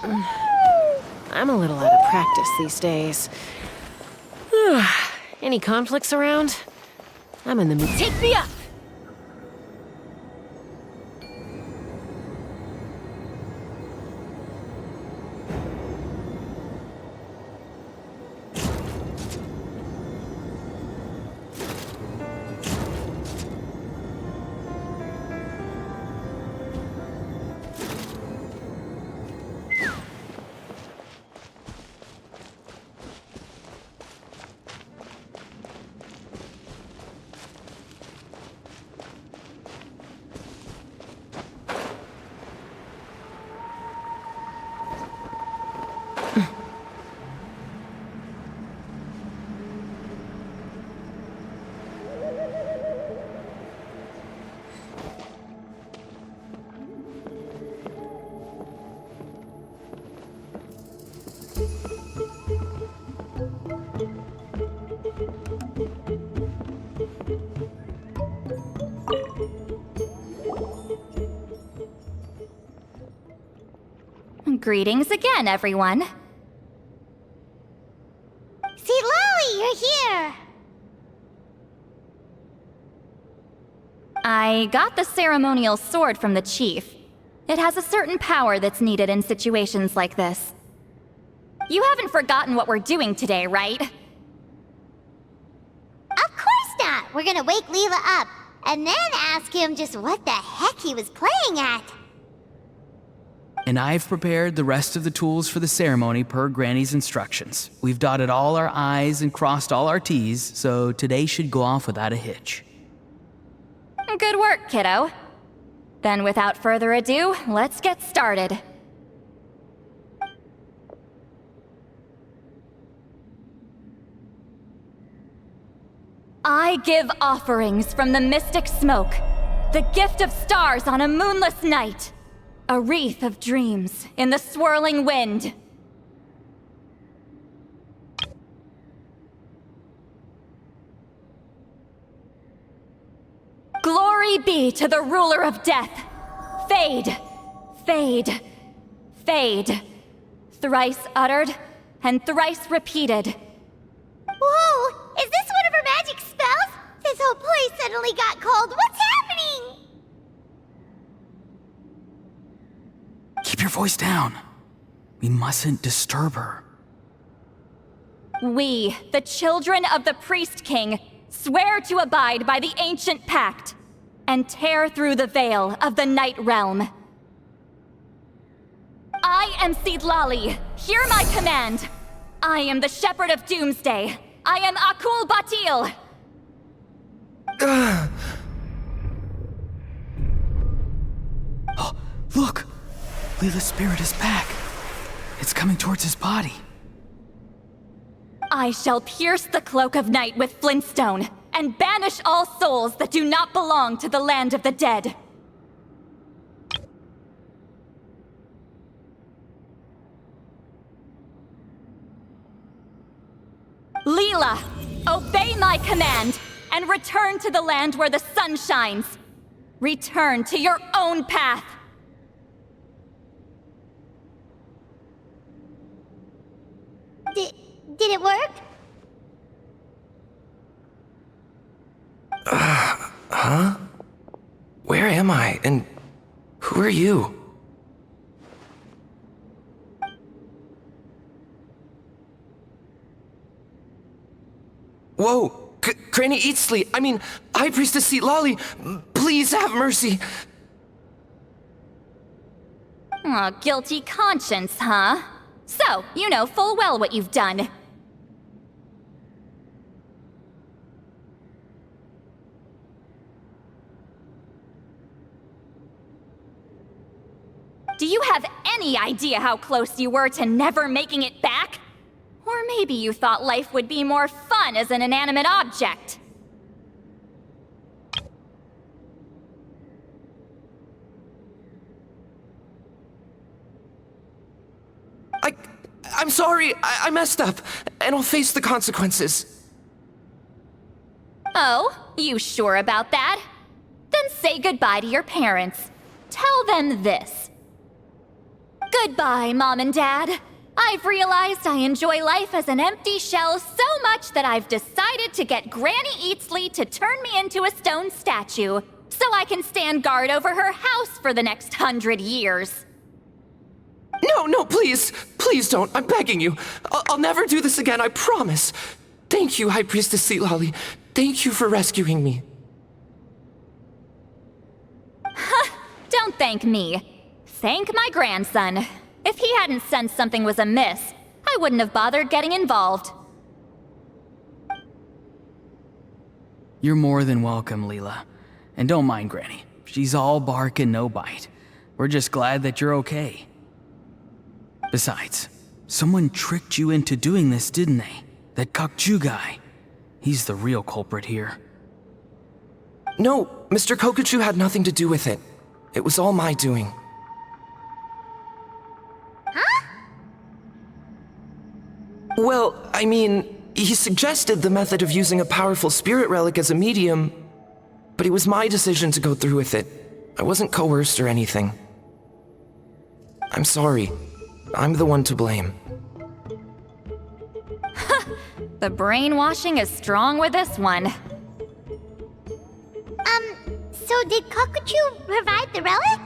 I'm a little out of practice these days. Any conflicts around? I'm in the mood. Take me up! Greetings again, everyone. See, Lily, you're here! I got the ceremonial sword from the chief. It has a certain power that's needed in situations like this. You haven't forgotten what we're doing today, right? Of course not! We're gonna wake Leela up, and then ask him just what the heck he was playing at. And I've prepared the rest of the tools for the ceremony per Granny's instructions. We've dotted all our I's and crossed all our T's, so today should go off without a hitch. Good work, kiddo. Then without further ado, let's get started. I give offerings from the mystic smoke, the gift of stars on a moonless night. A wreath of dreams in the swirling wind. Glory be to the ruler of death. Fade, fade, fade. Thrice uttered and thrice repeated. Whoa! Is this one of her magic spells? This whole place suddenly got cold. What's happening? Keep your voice down. We mustn't disturb her. We, the children of the Priest King, swear to abide by the ancient pact and tear through the veil of the Night Realm. I am Seedlali. Hear my command. I am the Shepherd of Doomsday. I am Akul Batil. Oh, look! Leela's spirit is back. It's coming towards his body. I shall pierce the cloak of night with flintstone and banish all souls that do not belong to the land of the dead. Leela, obey my command and return to the land where the sun shines. Return to your own path. Did it work? Huh? Where am I? And who are you? Whoa! Granny Eatsley! I mean, High Priestess Seedlali! Please have mercy! Oh, guilty conscience, huh? So, you know full well what you've done. Do you have any idea how close you were to never making it back? Or maybe you thought life would be more fun as an inanimate object. I'm sorry, I messed up, and I'll face the consequences. Oh, you sure about that? Then say goodbye to your parents. Tell them this. Goodbye, Mom and Dad. I've realized I enjoy life as an empty shell so much that I've decided to get Granny Eatsley to turn me into a stone statue, so I can stand guard over her house for the next 100 years. No, please. Please don't. I'm begging you. I'll never do this again, I promise. Thank you, High Priestess Seatlolly. Thank you for rescuing me. Don't thank me. Thank my grandson. If he hadn't sensed something was amiss, I wouldn't have bothered getting involved. You're more than welcome, Leela. And don't mind Granny. She's all bark and no bite. We're just glad that you're okay. Besides, someone tricked you into doing this, didn't they? That Kokju guy. He's the real culprit here. No, Mr. Kokuchu had nothing to do with it. It was all my doing. Huh? Well, I mean, he suggested the method of using a powerful spirit relic as a medium, but it was my decision to go through with it. I wasn't coerced or anything. I'm sorry. I'm the one to blame. The brainwashing is strong with this one. So did Kokuchu provide the relic?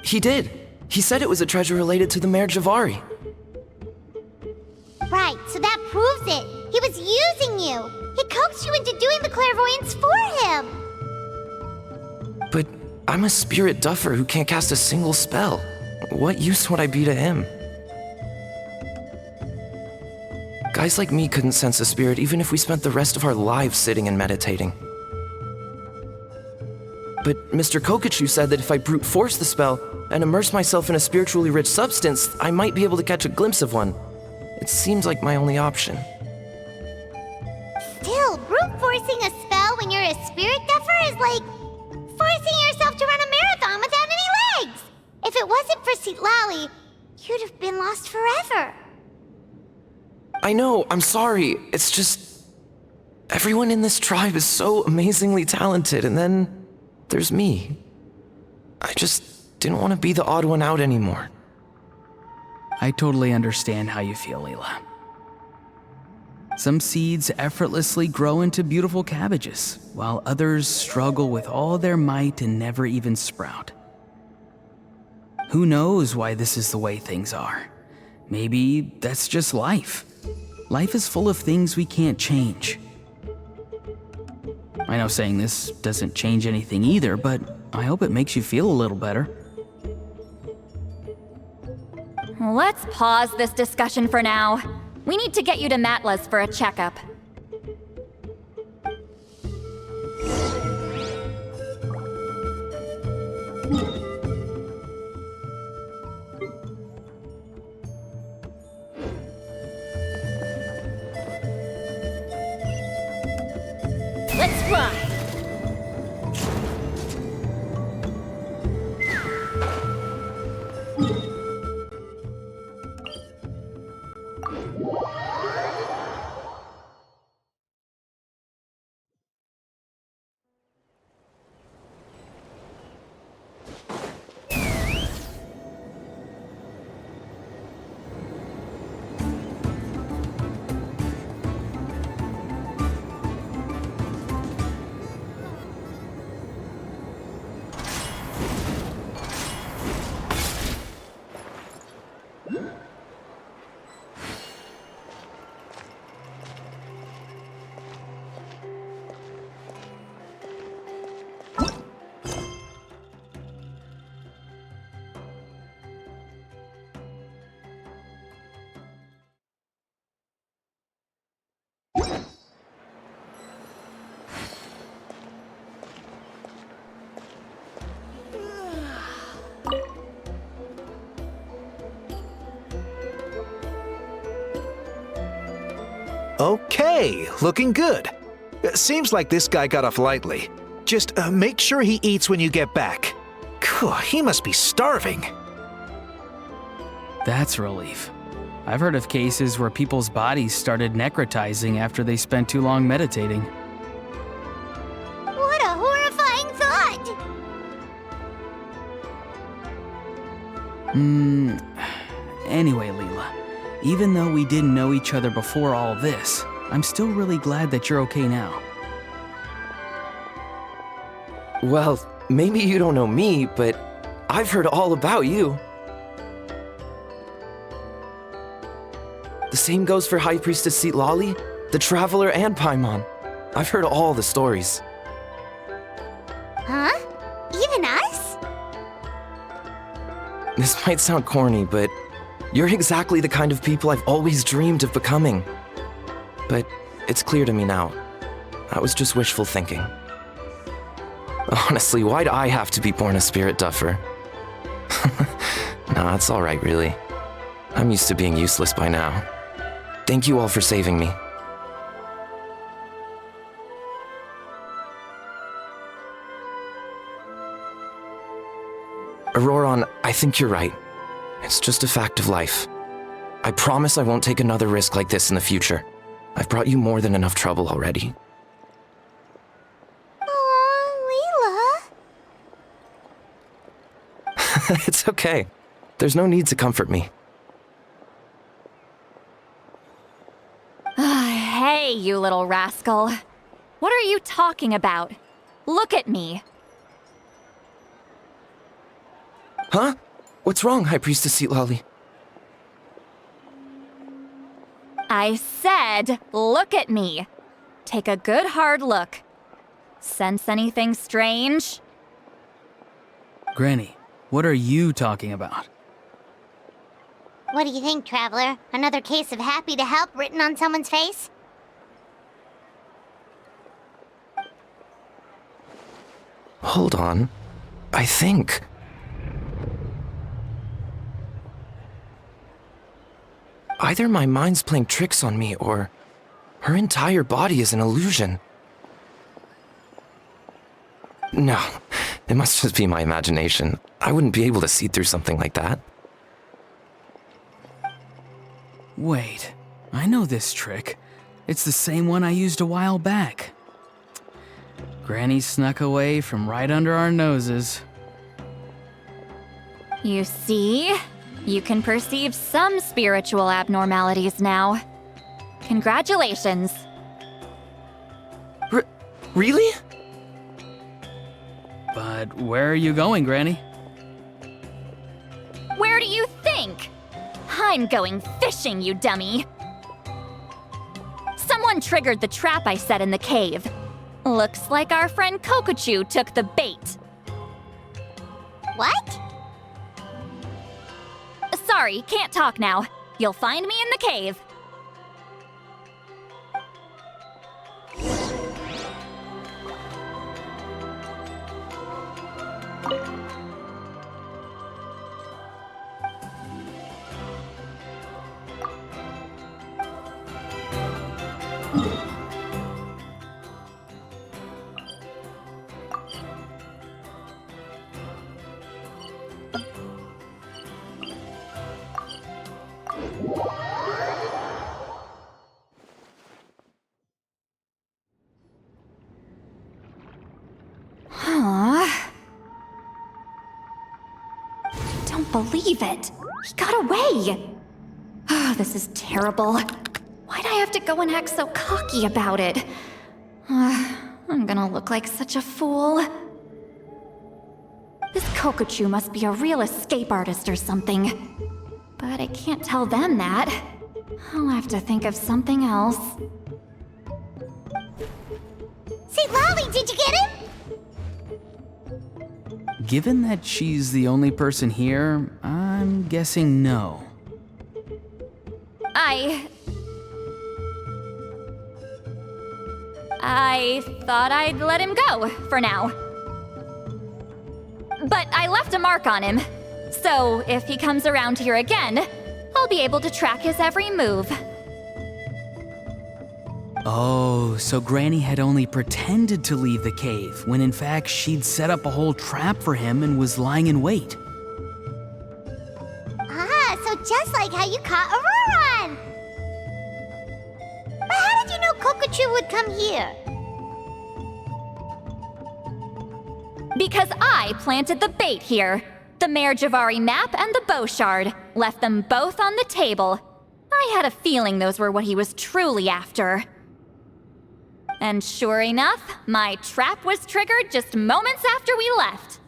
He did. He said it was a treasure related to the Mare Javari. Right, so that proves it. He was using you. He coaxed you into doing the clairvoyance for him. But I'm a spirit duffer who can't cast a single spell. What use would I be to him? Guys like me couldn't sense a spirit even if we spent the rest of our lives sitting and meditating. But Mr. Kokuchu said that if I brute force the spell and immerse myself in a spiritually rich substance, I might be able to catch a glimpse of one. It seems like my only option. Still, brute forcing a spell when you're a spirit duffer is like forcing yourself to run a marathon without any legs. If it wasn't for Seatlolly, you'd have been lost forever. I know, I'm sorry. It's just... everyone in this tribe is so amazingly talented, and then there's me. I just didn't want to be the odd one out anymore. I totally understand how you feel, Leela. Some seeds effortlessly grow into beautiful cabbages, while others struggle with all their might and never even sprout. Who knows why this is the way things are? Maybe that's just life. Life is full of things we can't change. I know saying this doesn't change anything either, but I hope it makes you feel a little better. Let's pause this discussion for now. We need to get you to Matla's for a checkup. Let's fly! Okay, looking good. Seems like this guy got off lightly. Just make sure he eats when you get back. He must be starving. That's a relief. I've heard of cases where people's bodies started necrotizing after they spent too long meditating. What a horrifying thought! Anyway, Leela, even though we didn't know each other before all this, I'm still really glad that you're okay now. Well, maybe you don't know me, but I've heard all about you. The same goes for High Priestess Citlali, the Traveler, and Paimon. I've heard all the stories. Huh? Even us? This might sound corny, but you're exactly the kind of people I've always dreamed of becoming. But it's clear to me now. I was just wishful thinking. Honestly, why'd I have to be born a spirit duffer? Nah, it's alright, really. I'm used to being useless by now. Thank you all for saving me. Auroron, I think you're right. It's just a fact of life. I promise I won't take another risk like this in the future. I've brought you more than enough trouble already. Aw, Leela. It's okay. There's no need to comfort me. Hey, you little rascal. What are you talking about? Look at me. Huh? What's wrong, High Priestess Citlali? I said, look at me. Take a good hard look. Sense anything strange? Granny, what are you talking about? What do you think, Traveler? Another case of happy to help written on someone's face? Hold on. I think... either my mind's playing tricks on me, or her entire body is an illusion. No, it must just be my imagination. I wouldn't be able to see through something like that. Wait, I know this trick. It's the same one I used a while back. Granny snuck away from right under our noses. You see? You can perceive some spiritual abnormalities now. Congratulations. Really? But where are you going, Granny? Where do you think? I'm going fishing, you dummy. Someone triggered the trap I set in the cave. Looks like our friend Kokochu took the bait. What? Sorry, can't talk now. You'll find me in the cave. Believe it. He got away. Oh, this is terrible. Why'd I have to go and act so cocky about it? I'm gonna look like such a fool. This Kokochu must be a real escape artist or something. But I can't tell them that. I'll have to think of something else. Citlali, did you get him? Given that she's the only person here, I'm guessing no. I thought I'd let him go, for now. But I left a mark on him, so if he comes around here again, I'll be able to track his every move. Oh, so Granny had only pretended to leave the cave, when in fact she'd set up a whole trap for him and was lying in wait. Ah, so just like how you caught Auroron! But how did you know Kokochu would come here? Because I planted the bait here. The Mare Javari map and the bow shard. Left them both on the table. I had a feeling those were what he was truly after. And sure enough, my trap was triggered just moments after we left.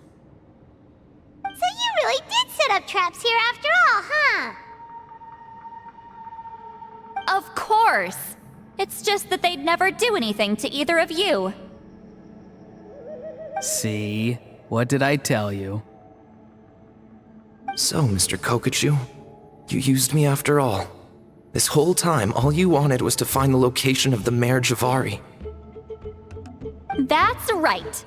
So you really did set up traps here after all, huh? Of course. It's just that they'd never do anything to either of you. See? What did I tell you? So, Mr. Kokachu, you used me after all. This whole time, all you wanted was to find the location of the Mare Javari. That's right.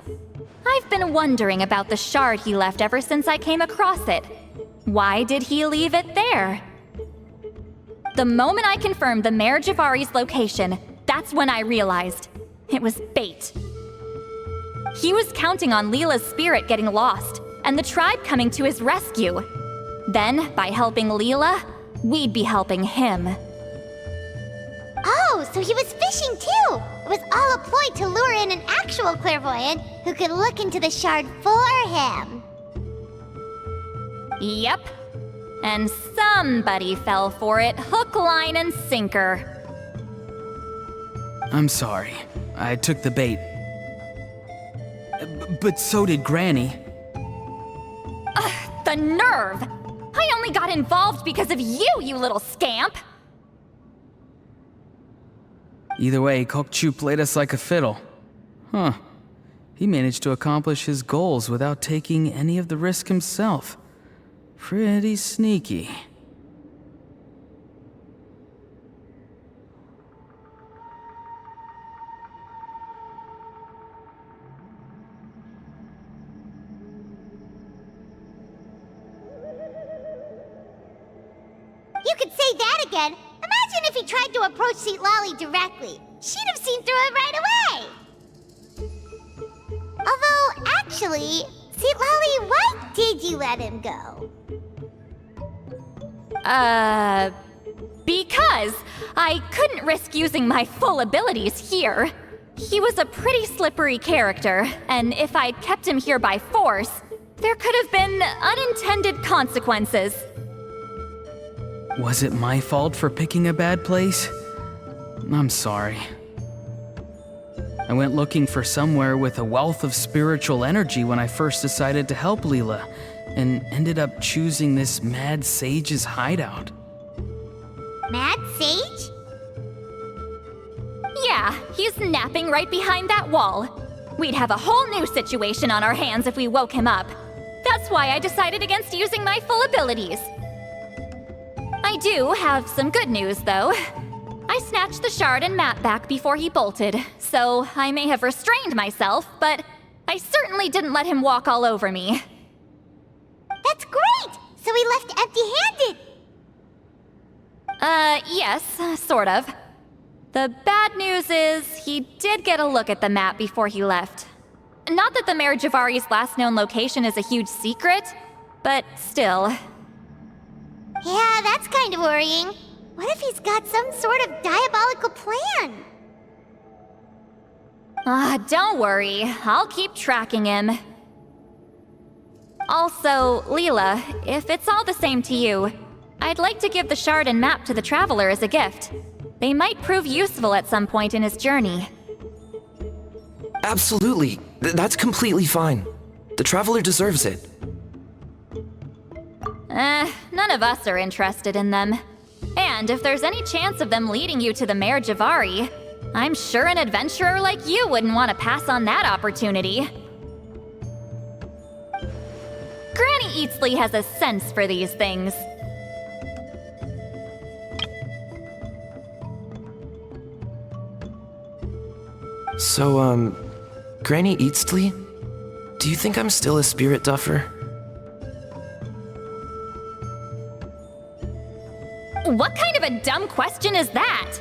I've been wondering about the shard he left ever since I came across it. Why did he leave it there? The moment I confirmed the Mare Javari's location, that's when I realized it was bait. He was counting on Leela's spirit getting lost, and the tribe coming to his rescue. Then, by helping Leela, we'd be helping him. Oh, so he was fishing too! It was all a ploy to lure in an actual clairvoyant who could look into the shard for him. Yep. And somebody fell for it, hook, line, and sinker. I'm sorry. I took the bait. But so did Granny. The nerve! I only got involved because of you, you little scamp! Either way, Kokchu played us like a fiddle. Huh. He managed to accomplish his goals without taking any of the risk himself. Pretty sneaky. You could say that again. Imagine if he tried to approach Seatlali directly. She'd have seen through it right away. Although, actually, Seatlali, why did you let him go? Because I couldn't risk using my full abilities here. He was a pretty slippery character, and if I'd kept him here by force, there could have been unintended consequences. Was it my fault for picking a bad place? I'm sorry. I went looking for somewhere with a wealth of spiritual energy when I first decided to help Leela, and ended up choosing this mad sage's hideout. Mad Sage? Yeah, he's napping right behind that wall. We'd have a whole new situation on our hands if we woke him up. That's why I decided against using my full abilities. I do have some good news, though. I snatched the shard and map back before he bolted, so I may have restrained myself, but I certainly didn't let him walk all over me. That's great! So he left empty-handed! Yes, sort of. The bad news is he did get a look at the map before he left. Not that the Mare Javari's last known location is a huge secret, but still. Yeah, that's kind of worrying. What if he's got some sort of diabolical plan? Don't worry. I'll keep tracking him. Also, Leela, if it's all the same to you, I'd like to give the shard and map to the Traveler as a gift. They might prove useful at some point in his journey. Absolutely. That's completely fine. The Traveler deserves it. None of us are interested in them. And if there's any chance of them leading you to the Mare Javari, I'm sure an adventurer like you wouldn't want to pass on that opportunity. Granny Eatsley has a sense for these things. So, Granny Eatsley? Do you think I'm still a spirit duffer? What kind of a dumb question is that?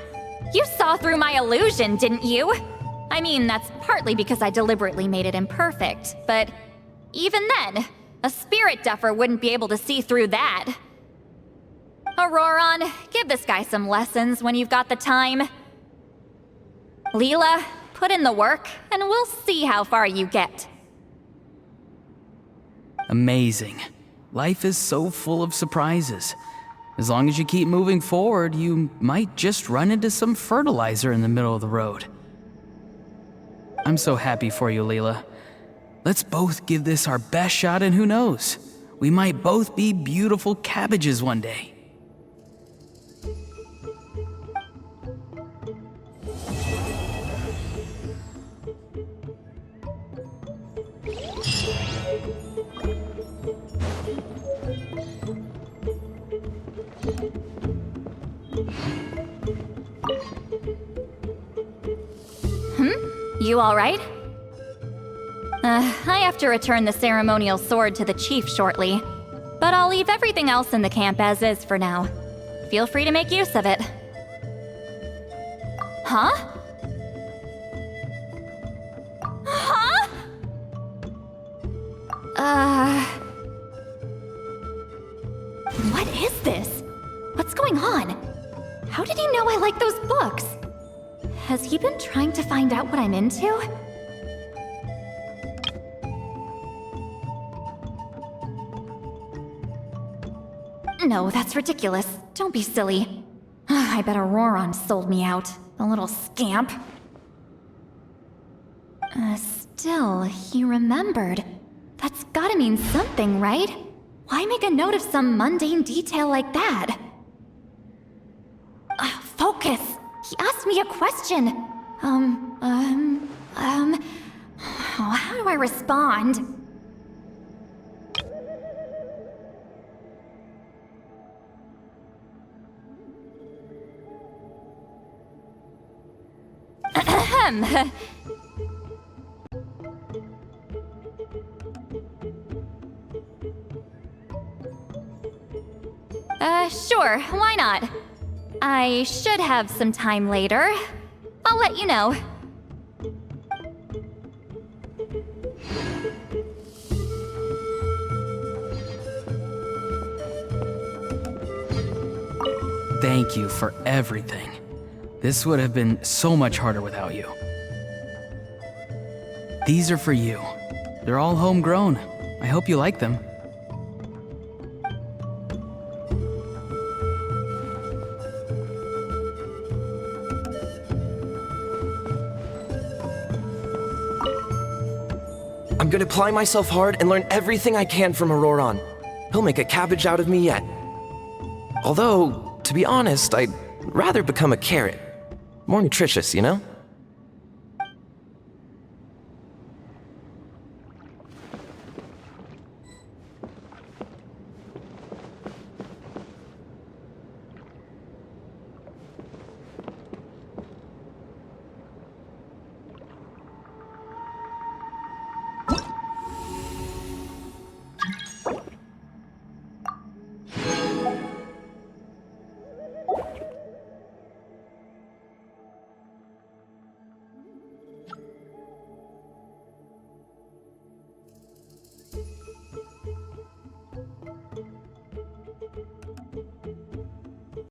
You saw through my illusion, didn't you? I mean, that's partly because I deliberately made it imperfect, but even then, a spirit duffer wouldn't be able to see through that. Auroron, give this guy some lessons when you've got the time. Leela, put in the work, and we'll see how far you get. Amazing. Life is so full of surprises. As long as you keep moving forward, you might just run into some fertilizer in the middle of the road. I'm so happy for you, Leela. Let's both give this our best shot, and who knows? We might both be beautiful cabbages one day. You all right? I have to return the ceremonial sword to the chief shortly, but I'll leave everything else in the camp as is for now. Feel free to make use of it. Huh? Huh? What is this? What's going on? How did he know I like those books? Has he been trying to find out what I'm into? No, that's ridiculous. Don't be silly. I bet Auroron sold me out. The little scamp. Still, he remembered. That's gotta mean something, right? Why make a note of some mundane detail like that? Focus! He asked me a question. How do I respond? Sure, why not? I should have some time later. I'll let you know. Thank you for everything. This would have been so much harder without you. These are for you. They're all homegrown. I hope you like them. I'm gonna apply myself hard and learn everything I can from Auroron. He'll make a cabbage out of me yet. Although, to be honest, I'd rather become a carrot. More nutritious, you know?